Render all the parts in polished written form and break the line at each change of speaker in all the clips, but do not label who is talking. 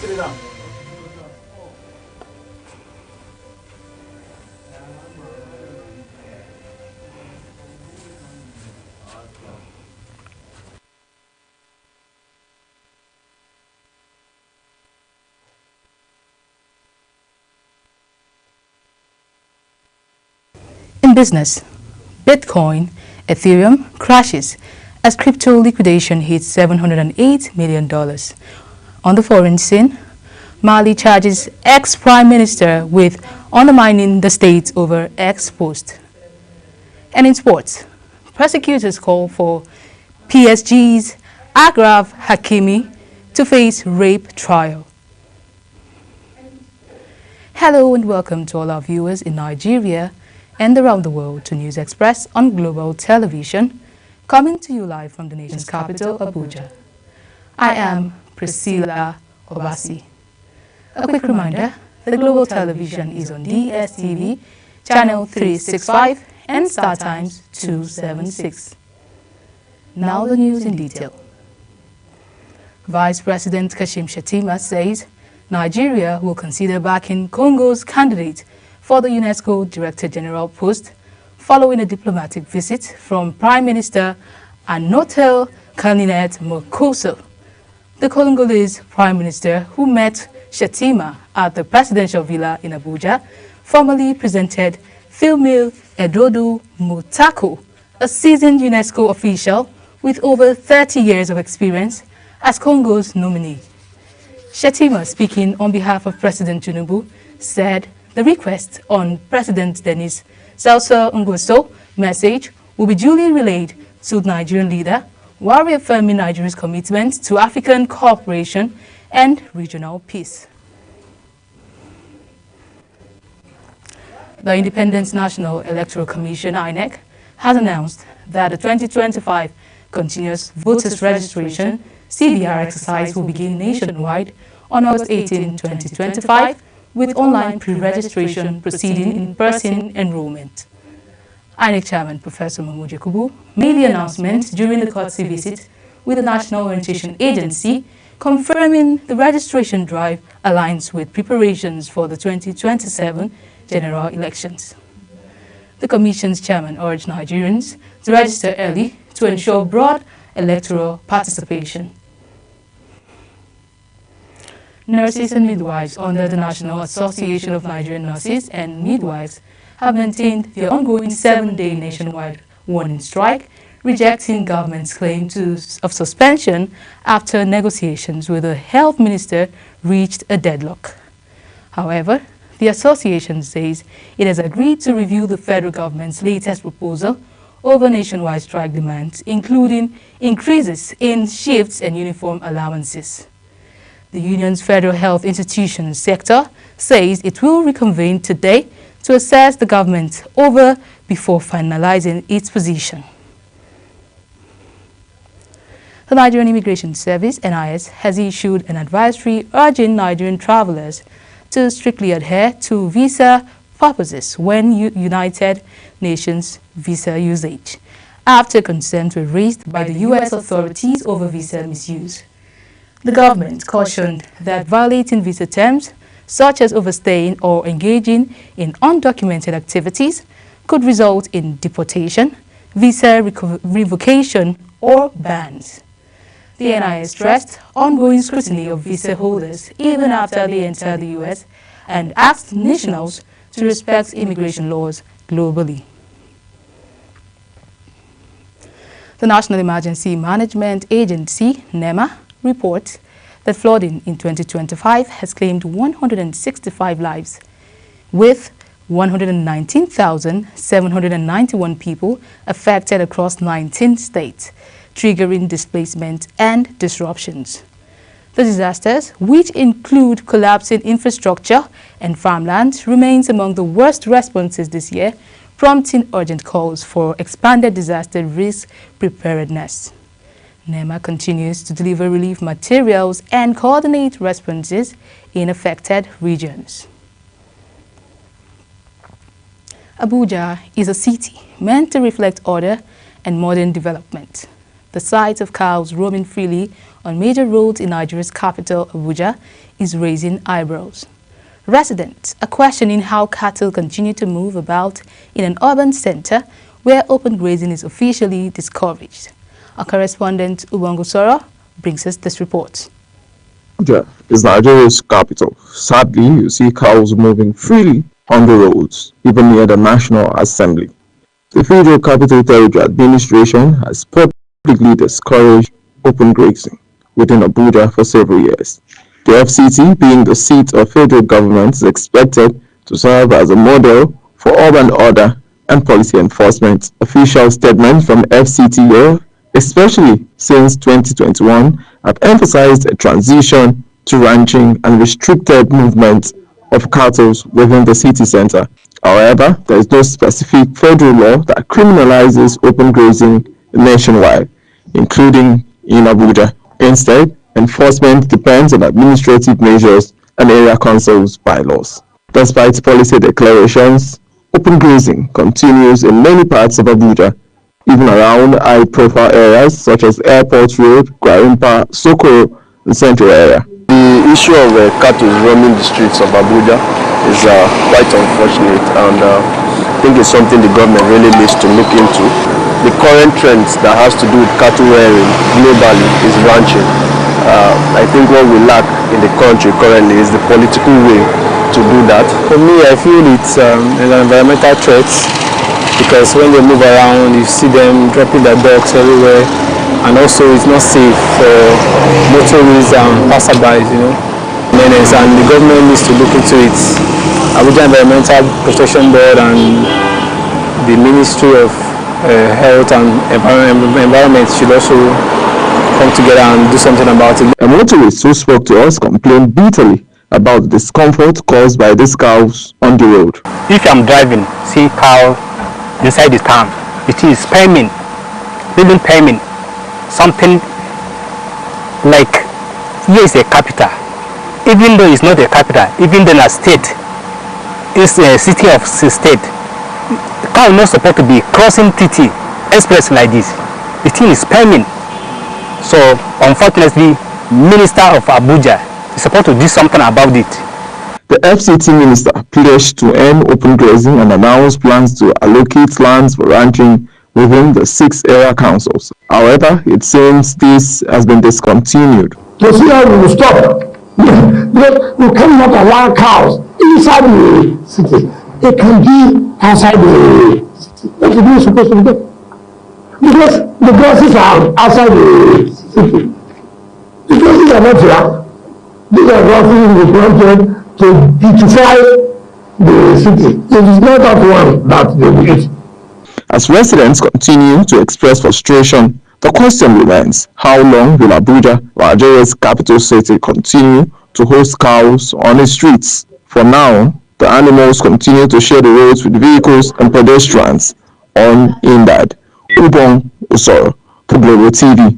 In business, Bitcoin, Ethereum crashes as crypto liquidation hits $708 million. On the foreign scene, Mali charges ex-prime minister with undermining the state over ex-post. And in sports, prosecutors call for PSG's Achraf Hakimi to face rape trial. Hello and welcome to all our viewers in Nigeria and around the world to News Express on Global Television, coming to you live from the nation's capital, Abuja. I am Priscilla Obasi. A quick reminder, the Global Television is on DSTV, channel 365 and StarTimes 276. Now the news in detail. Vice President Kashim Shettima says Nigeria will consider backing Congo's candidate for the UNESCO Director General post following a diplomatic visit from Prime Minister Anotel Kaninet Mokoso. The Congolese Prime Minister, who met Shettima at the presidential villa in Abuja, formally presented Philmil Edodu Mutako, a seasoned UNESCO official with over 30 years of experience, as Congo's nominee. Shettima, speaking on behalf of President Tinubu, said the request on President Denis Sassou Nguesso's message will be duly relayed to the Nigerian leader while reaffirming Nigeria's commitment to African cooperation and regional peace. The Independent National Electoral Commission, INEC, has announced that the 2025 Continuous Voters Registration CVR exercise will begin nationwide on August 18, 2025, with online pre-registration proceeding in-person enrollment. INEC Chairman Professor Mahmoud Yakubu made the announcement during the courtesy visit with the National Orientation Agency, confirming the registration drive aligns with preparations for the 2027 general elections. The Commission's chairman urged Nigerians to register early to ensure broad electoral participation. Nurses and midwives under the National Association of Nigerian Nurses and Midwives have maintained their ongoing 7-day nationwide warning strike, rejecting government's claim of suspension after negotiations with the health minister reached a deadlock. However, the association says it has agreed to review the federal government's latest proposal over nationwide strike demands, including increases in shifts and uniform allowances. The union's federal health institutions sector says it will reconvene today to assess the government before finalizing its position. The Nigerian Immigration Service, NIS, has issued an advisory urging Nigerian travelers to strictly adhere to visa purposes when United Nations visa usage, after concerns were raised by the U.S. authorities over visa misuse. The government cautioned that violating visa terms, such as overstaying or engaging in undocumented activities, could result in deportation, visa revocation, or bans. The NIS stressed ongoing scrutiny of visa holders even after they enter the U.S. and asked nationals to respect immigration laws globally. The National Emergency Management Agency, NEMA, reports that flooding in 2025 has claimed 165 lives, with 119,791 people affected across 19 states, triggering displacement and disruptions. The disasters, which include collapsing infrastructure and farmland, remains among the worst responses this year, prompting urgent calls for expanded disaster risk preparedness. NEMA continues to deliver relief materials and coordinate responses in affected regions. Abuja is a city meant to reflect order and modern development. the sight of cows roaming freely on major roads in Nigeria's capital, Abuja, is raising eyebrows. Residents are questioning how cattle continue to move about in an urban center where open grazing is officially discouraged. Our correspondent, Ubongo Soro, brings us this report.
Abuja is Nigeria's capital. Sadly, you see cows moving freely on the roads, even near the National Assembly. The Federal Capital Territory Administration has publicly discouraged open grazing within Abuja for several years. The FCT, being the seat of federal government, is expected to serve as a model for urban order and policy enforcement. Official statements from FCT, especially since 2021, have emphasized a transition to ranching and restricted movement of cattle within the city center. However, there is no specific federal law that criminalizes open grazing nationwide, including in Abuja. Instead, enforcement depends on administrative measures and area councils' bylaws. Despite policy declarations, open grazing continues in many parts of Abuja, even around high-profile areas such as Airport Road, Gwarimpa, Sokoro, and Central area.
The issue of cattle roaming the streets of Abuja is quite unfortunate, and I think it's something the government really needs to look into. The current trends that has to do with cattle rearing globally is ranching. I think what we lack in the country currently is the political will to do that.
For me, I feel it's an environmental threat, because when they move around, you see them dropping their dogs everywhere, and also it's not safe for motorists and passerbys, and the government needs to look into it. Abuja Environmental Protection Board and the Ministry of Health and Environment should also come together and do something about it.
A motorist who spoke to us complained bitterly about the discomfort caused by these cows on the road.
If I'm driving, see cow inside the town, it is payment, living payment, something like here is a capital. Even though it's not a capital, even though a state, it's a city of state, the cow is not supposed to be crossing TT express like this. The thing is payment. So unfortunately, Minister of Abuja is supposed to do something about it.
The FCT minister pledged to end open grazing and announced plans to allocate lands for ranching within the 6 area councils. However, it seems this has been discontinued.
To see how we will stop. We cannot allow cows inside the city. They can be outside the city. What is it supposed to do? Because the grasses are outside the city. The grasses are not here. These are grasses we planted to beautify the city. It is not that one that they will eat.
As residents continue to express frustration, the question remains, how long will Abuja, Nigeria's capital city, continue to host cows on its streets? For now, the animals continue to share the roads with vehicles and pedestrians unhindered. Ubongo Soro for Global TV.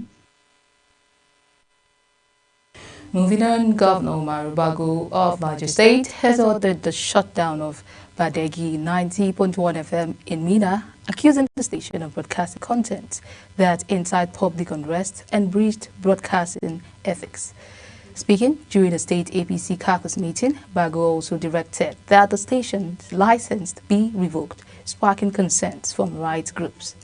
Moving on, Governor Umaru Bago of Niger State has ordered the shutdown of Badegi 90.1 FM in Mina, accusing the station of broadcasting content that incite public unrest and breached broadcasting ethics. Speaking during the state APC caucus meeting, Bago also directed that the station's license be revoked, sparking concerns from rights groups.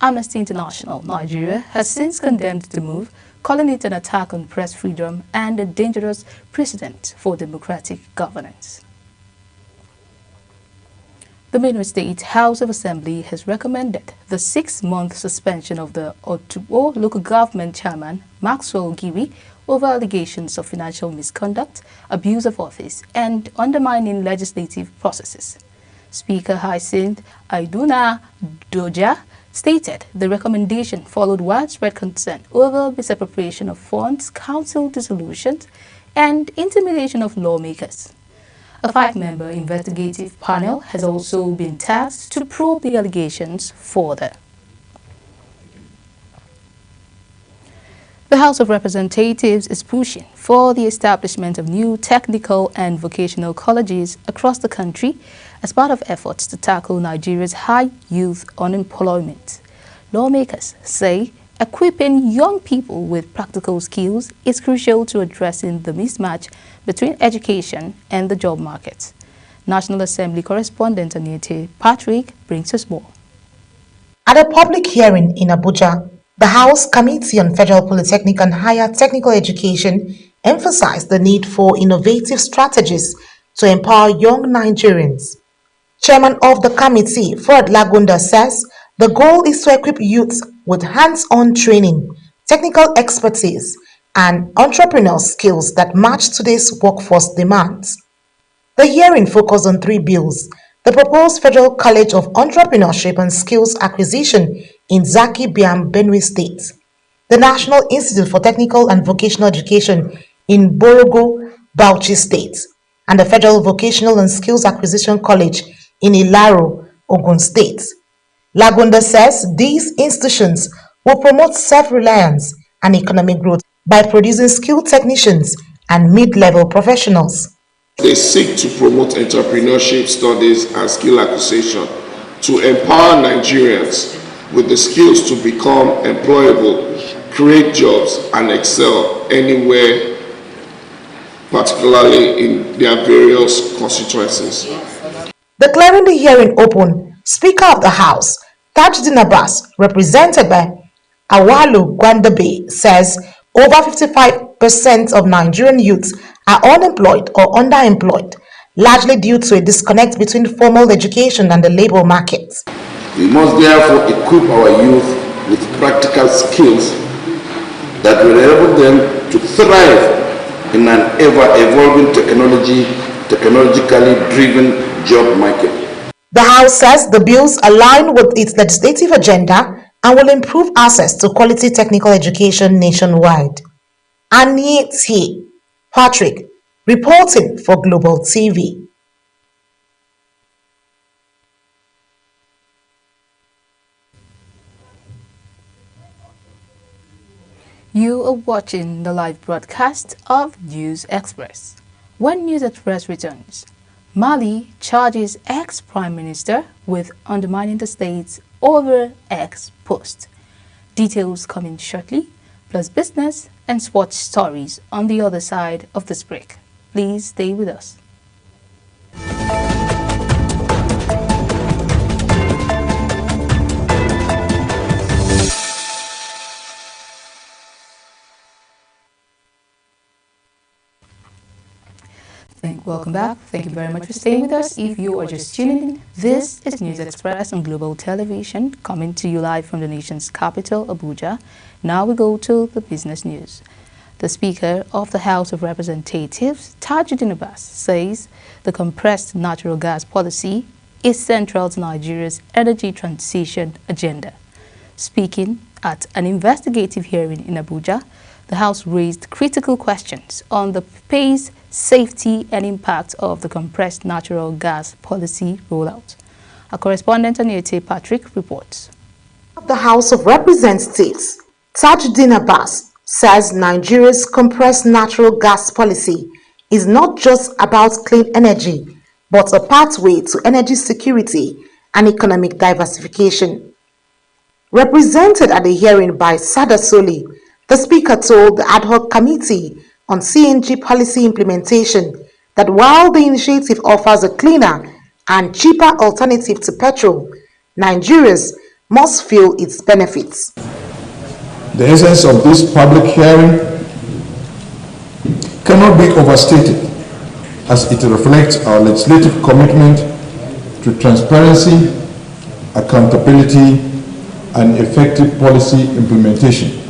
Amnesty International Nigeria has since condemned the move, calling it an attack on press freedom and a dangerous precedent for democratic governance. The Benue State House of Assembly has recommended the 6-month suspension of the Otubo local government chairman, Maxwell Giri, over allegations of financial misconduct, abuse of office, and undermining legislative processes. Speaker Hyacinth Aiduna Doja stated the recommendation followed widespread concern over misappropriation of funds, council dissolutions, and intimidation of lawmakers. A 5-member investigative panel has also been tasked to probe the allegations further. The House of Representatives is pushing for the establishment of new technical and vocational colleges across the country as part of efforts to tackle Nigeria's high youth unemployment. Lawmakers say equipping young people with practical skills is crucial to addressing the mismatch between education and the job market. National Assembly correspondent Anita Patrick brings us more.
At a public hearing in Abuja, the House Committee on Federal Polytechnic and Higher Technical Education emphasized the need for innovative strategies to empower young Nigerians. Chairman of the committee, Fred Lagunda, says the goal is to equip youths with hands-on training, technical expertise, and entrepreneurial skills that match today's workforce demands. The hearing focused on 3 bills: the proposed Federal College of Entrepreneurship and Skills Acquisition in Zaki Biam, Benue State, the National Institute for Technical and Vocational Education in Borogo, Bauchi State, and the Federal Vocational and Skills Acquisition College in Ilaro, Ogun State. Lagunda says these institutions will promote self-reliance and economic growth by producing skilled technicians and mid-level professionals.
They seek to promote entrepreneurship studies and skill acquisition to empower Nigerians with the skills to become employable, create jobs, and excel anywhere, particularly in their various constituencies.
Declaring the hearing open, Speaker of the House, Tajuddin Abbas, represented by Awalu Gwandabe, says over 55% of Nigerian youths are unemployed or underemployed, largely due to a disconnect between formal education and the labor market.
We must therefore equip our youth with practical skills that will enable them to thrive in an ever-evolving technologically driven job market.
The House says the bills align with its legislative agenda and will improve access to quality technical education nationwide. Anita Patrick, reporting for Global TV.
You are watching the live broadcast of News Express. When News Express returns, Mali charges ex-Prime Minister with undermining the state's over X post. Details coming shortly, plus business and sports stories on the other side of this break. Please stay with us. Welcome back. Thank you very much for staying with us. If you are just tuning in, this is News Express on Global Television, coming to you live from the nation's capital, Abuja. Now we go to the business news. The Speaker of the House of Representatives, Tajuddin Abbas, says the compressed natural gas policy is central to Nigeria's energy transition agenda. Speaking at an investigative hearing in Abuja, the House raised critical questions on the pace, safety and impact of the compressed natural gas policy rollout. Our correspondent Anita Patrick reports.
The House of Representatives, Tajuddin Abbas, says Nigeria's compressed natural gas policy is not just about clean energy, but a pathway to energy security and economic diversification. Represented at the hearing by Sada Soli, the Speaker told the Ad Hoc Committee on CNG policy implementation that while the initiative offers a cleaner and cheaper alternative to petrol, Nigerians must feel its benefits.
The essence of this public hearing cannot be overstated, as it reflects our legislative commitment to transparency, accountability, and effective policy implementation.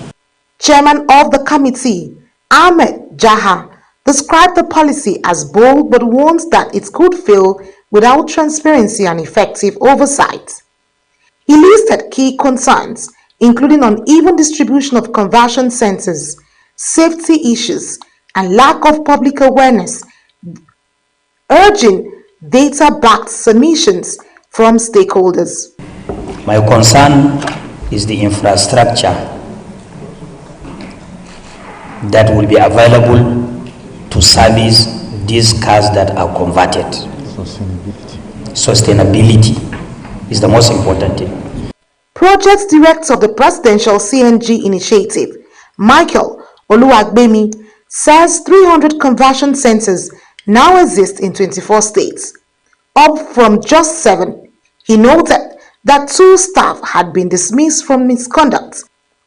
Chairman of the committee, Ahmed Jaha, described the policy as bold but warns that it could fail without transparency and effective oversight. He listed key concerns, including uneven distribution of conversion centers, safety issues, and lack of public awareness, urging data-backed submissions from stakeholders.
My concern is the infrastructure that will be available to service these cars that are converted. Sustainability is the most important thing.
Project Director of the Presidential CNG Initiative, Michael Oluwagbemi, says 300 conversion centers now exist in 24 states, up from just 7. He noted that 2 staff had been dismissed for misconduct,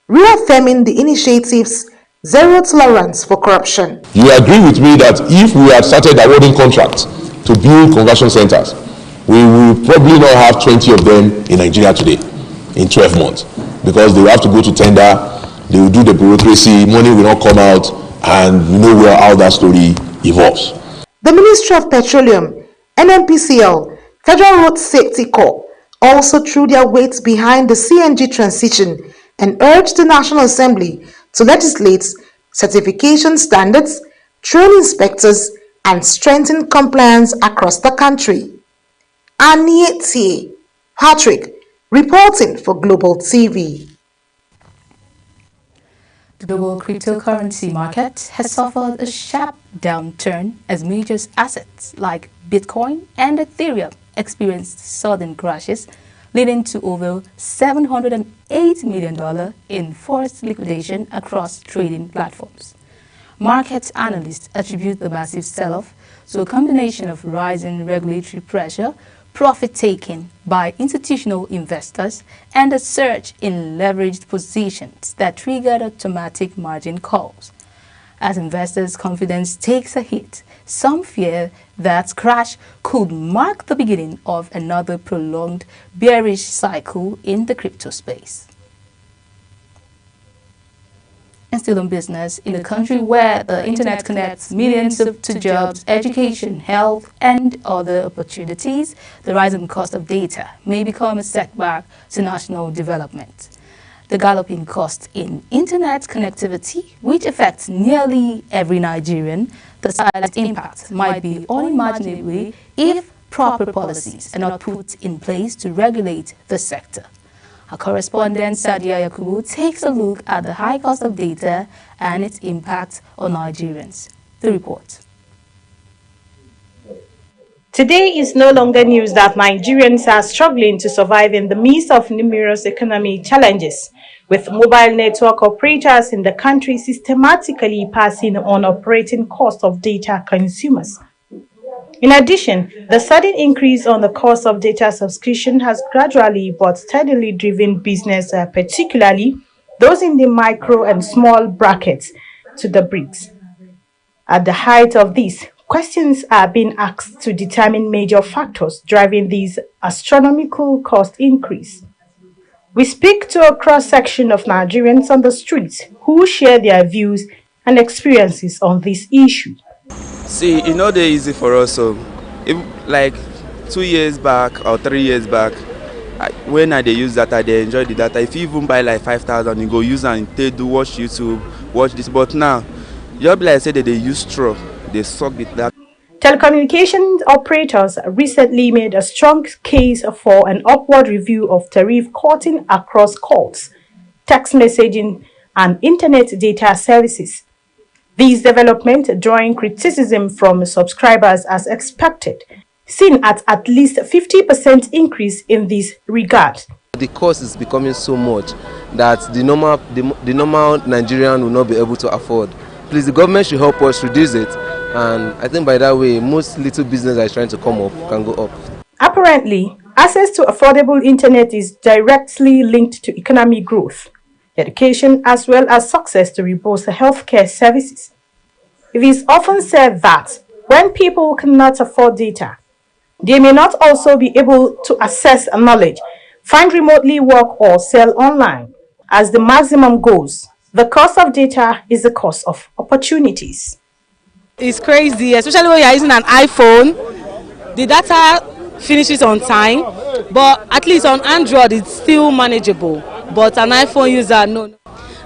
reaffirming the initiative's zero tolerance for corruption.
You agree with me that if we had started awarding contracts to build conversion centers, we will probably not have 20 of them in Nigeria today in 12 months, because they will have to go to tender, they will do the bureaucracy, money will not come out, and you know how that story evolves.
The Ministry of Petroleum, NNPCL, Federal Road Safety Corps also threw their weight behind the CNG transition and urged the National Assembly to legislate certification standards, train inspectors, and strengthen compliance across the country. Aniete Patrick, reporting for Global TV.
The global cryptocurrency market has suffered a sharp downturn as major assets like Bitcoin and Ethereum experienced sudden crashes, leading to over $708 million in forced liquidation across trading platforms. Market analysts attribute the massive sell-off to a combination of rising regulatory pressure, profit-taking by institutional investors, and a surge in leveraged positions that triggered automatic margin calls. As investors' confidence takes a hit, some fear that crash could mark the beginning of another prolonged bearish cycle in the crypto space. And still on business, in a country where the internet connects millions to jobs, education, health, and other opportunities, the rising cost of data may become a setback to national development. The galloping cost in internet connectivity, which affects nearly every Nigerian, the silent impact might be unimaginable if proper policies are not put in place to regulate the sector. Our correspondent Sadia Yakubu takes a look at the high cost of data and its impact on Nigerians. The report.
Today is no longer news that Nigerians are struggling to survive in the midst of numerous economic challenges, with mobile network operators in the country systematically passing on operating cost of data consumers. In addition, the sudden increase on the cost of data subscription has gradually but steadily driven business, particularly those in the micro and small brackets, to the brink. At the height of this, questions are being asked to determine major factors driving this astronomical cost increase. We speak to a cross-section of Nigerians on the streets who share their views and experiences on this issue.
See, it's not easy for us. So, if, like 2 years back or 3 years back, when I use data, they enjoy the data. If you even buy like 5,000, you go use and they do watch YouTube, watch this. But now, just like I said, that they use straw, they suck the data.
Telecommunications operators recently made a strong case for an upward review of tariff cutting across calls, text messaging, and internet data services. These developments drawing criticism from subscribers as expected, seen at least 50% increase in this regard.
The cost is becoming so much that the normal Nigerian will not be able to afford. Please, the government should help us reduce it, and I think by that way, most little business that is trying to come up can go up.
Apparently, access to affordable internet is directly linked to economic growth, education, as well as success to robust healthcare services. It is often said that when people cannot afford data, they may not also be able to access knowledge, find remotely work, or sell online. As the maximum goes, the cost of data is the cost of opportunities.
It's crazy, especially when you're using an iPhone. The data finishes on time, but at least on Android it's still manageable. But an iPhone user, no.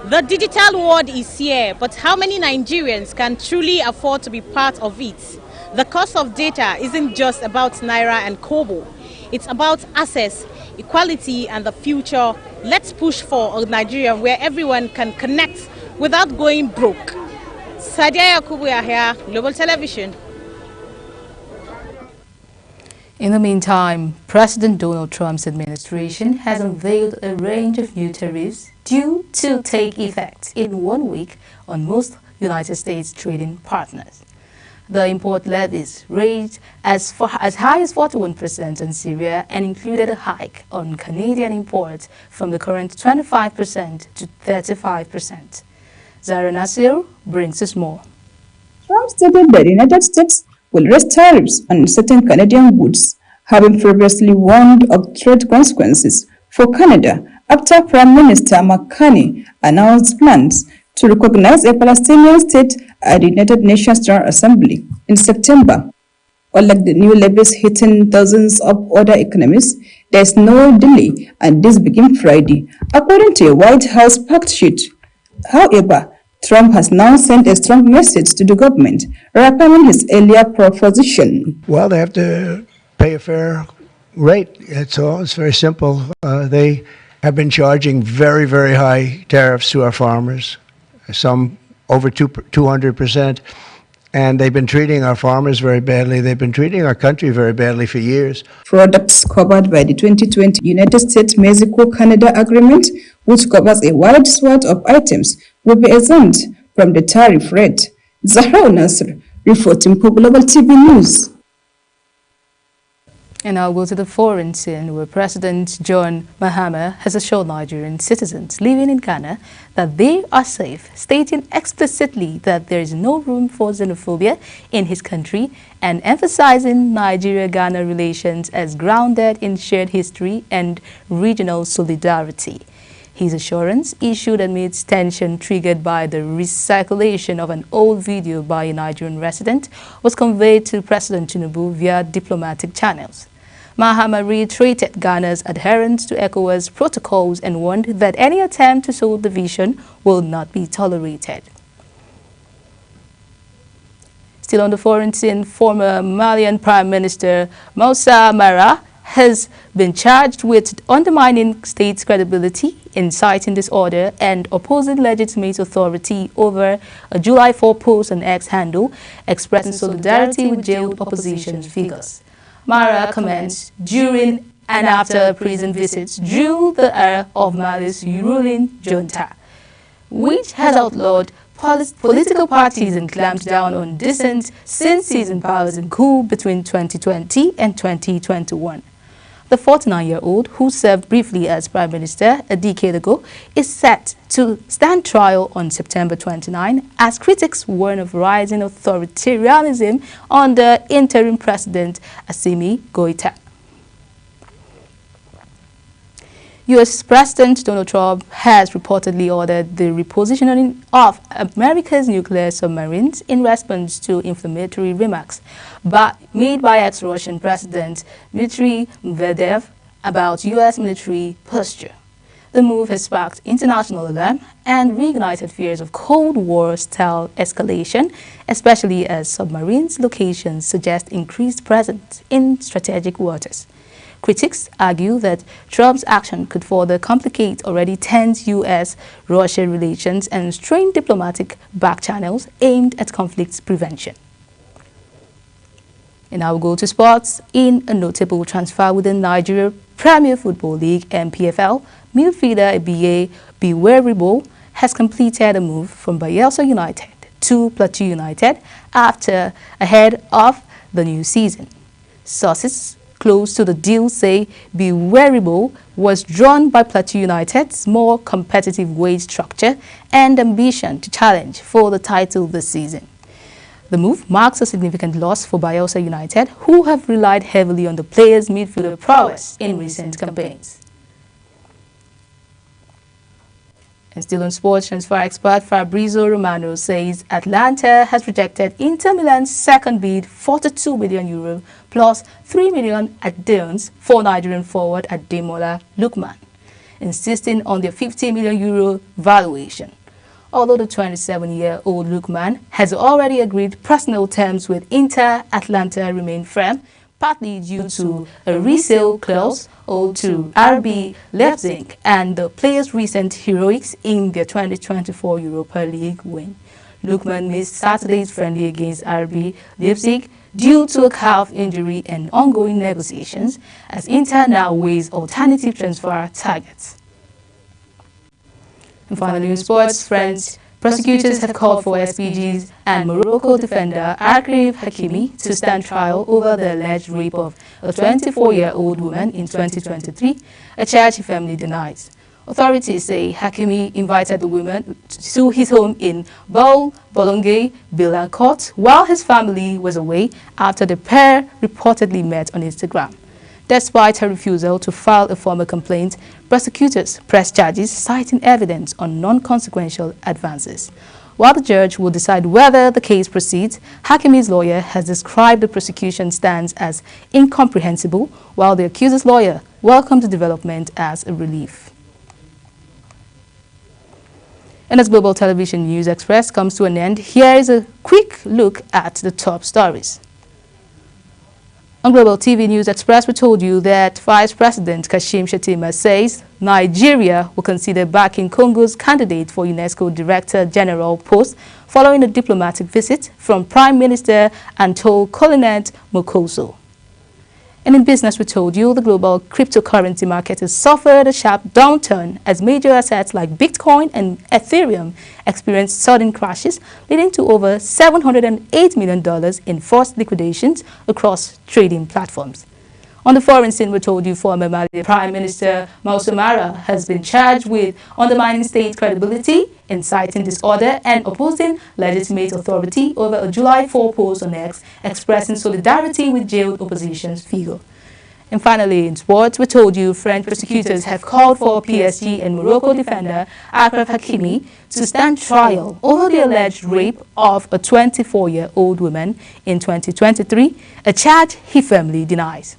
The digital world is here, but how many Nigerians can truly afford to be part of it? The cost of data isn't just about Naira and Kobo. It's about access, equality, and the future. Let's push for a Nigeria where everyone can connect without going broke. Sadia Yakubu here, Global Television.
In the meantime, President Donald Trump's administration has unveiled a range of new tariffs due to take effect in 1 week on most United States trading partners. The import levies raised as high as 41% on Syria and included a hike on Canadian imports from the current 25% to 35%. Zara Nasir brings us more.
Trump stated that the United States will raise tariffs on certain Canadian goods, having previously warned of trade consequences for Canada after Prime Minister Mark Carney announced plans to recognize a Palestinian state at the United Nations General Assembly in September. Unlike the new levies hitting dozens of other economies, there is no delay and this begins Friday, according to a White House fact sheet. However, Trump has now sent a strong message to the government, reaffirming his earlier proposition.
Well, they have to pay a fair rate. That's all. It's very simple. They have been charging very, very high tariffs to our farmers, some over 200%, and they've been treating our farmers very badly. They've been treating our country very badly for years.
Products covered by the 2020 United States-Mexico-Canada Agreement, which covers a wide swath of items, will be exempt from the tariff rate. Zahra Nasr, reporting for Global TV News.
And now we'll go to the foreign scene, where President John Mahama has assured Nigerian citizens living in Ghana that they are safe, stating explicitly that there is no room for xenophobia in his country and emphasizing Nigeria-Ghana relations as grounded in shared history and regional solidarity. His assurance, issued amidst tension triggered by the recirculation of an old video by a Nigerian resident, was conveyed to President Tinubu via diplomatic channels. Mahama reiterated Ghana's adherence to ECOWAS protocols and warned that any attempt to sow division will not be tolerated. Still on the foreign scene, former Malian Prime Minister Moussa Mara has been charged with undermining state credibility, inciting disorder, and opposing legitimate authority over a July 4 post on X handle expressing solidarity with jailed opposition figures. Mara comments during and after prison visits drew the ire of Mali's ruling junta, which has outlawed political parties and clamped down on dissent since seizing powers in coup between 2020 and 2021. The 49-year-old, who served briefly as Prime Minister a decade ago, is set to stand trial on September 29 as critics warn of rising authoritarianism under interim President Assimi Goïta. U.S. President Donald Trump has reportedly ordered the repositioning of America's nuclear submarines in response to inflammatory remarks made by ex-Russian President Dmitry Medvedev about U.S. military posture. The move has sparked international alarm and reignited fears of Cold War-style escalation, especially as submarines' locations suggest increased presence in strategic waters. Critics argue that Trump's action could further complicate already tense U.S.-Russia relations and strain diplomatic back channels aimed at conflict prevention. And now we'll go to sports. In a notable transfer within Nigeria Premier Football League (NPFL), midfielder Biweribo has completed a move from Bayelsa United to Plateau United ahead of the new season. Sources close to the deal say Biweribo was drawn by Plateau United's more competitive wage structure and ambition to challenge for the title this season. The move marks a significant loss for Bayelsa United, who have relied heavily on the players' midfielder prowess in recent campaigns. And still on sports, transfer expert Fabrizio Romano says Atalanta has rejected Inter Milan's second bid, €42 million plus €3 million add-ons for Nigerian forward Ademola Lookman, insisting on their €50 million valuation. Although the 27-year-old Lookman has already agreed personal terms with Inter, Atalanta remain firm, partly due to a resale clause owed to RB Leipzig and the players' recent heroics in their 2024 Europa League win. Lookman missed Saturday's friendly against RB Leipzig due to a calf injury and ongoing negotiations as Inter now weighs alternative transfer targets. And finally, in sports, friends, prosecutors have called for SPG's and Morocco defender Achraf Hakimi to stand trial over the alleged rape of a 24-year-old woman in 2023, a charge he firmly denies. Authorities say Hakimi invited the woman to his home in Bolongue, Billancourt, while his family was away after the pair reportedly met on Instagram. Despite her refusal to file a formal complaint, prosecutors pressed charges citing evidence on non-consequential advances. While the judge will decide whether the case proceeds, Hakimi's lawyer has described the prosecution stance as incomprehensible, while the accuser's lawyer welcomed the development as a relief. And as Global Television News Express comes to an end, here is a quick look at the top stories. On Global TV News Express, we told you that Vice President Kashim Shettima says Nigeria will consider backing Congo's candidate for UNESCO Director General post following a diplomatic visit from Prime Minister Antoine Mokoso. And in business, we told you the global cryptocurrency market has suffered a sharp downturn as major assets like Bitcoin and Ethereum experienced sudden crashes, leading to over $708 million in forced liquidations across trading platforms. On the foreign scene, we told you former Mali Prime Minister Moussa Mara has been charged with undermining state credibility, inciting disorder, and opposing legitimate authority over a July 4 post on X expressing solidarity with jailed opposition figure. And finally, in sports, we told you French prosecutors have called for PSG and Morocco defender Achraf Hakimi to stand trial over the alleged rape of a 24-year-old woman in 2023, a charge he firmly denies.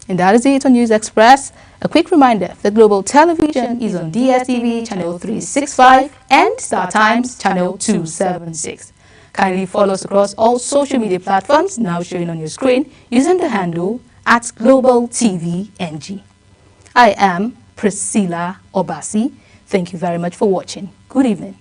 And that is it on News Express. A quick reminder that Global Television is on DSTV channel 365 and Star Times channel 276. Kindly follow us across all social media platforms now showing on your screen using the handle @GlobalTVNG. I am Priscilla Obasi. Thank you very much for watching. Good evening.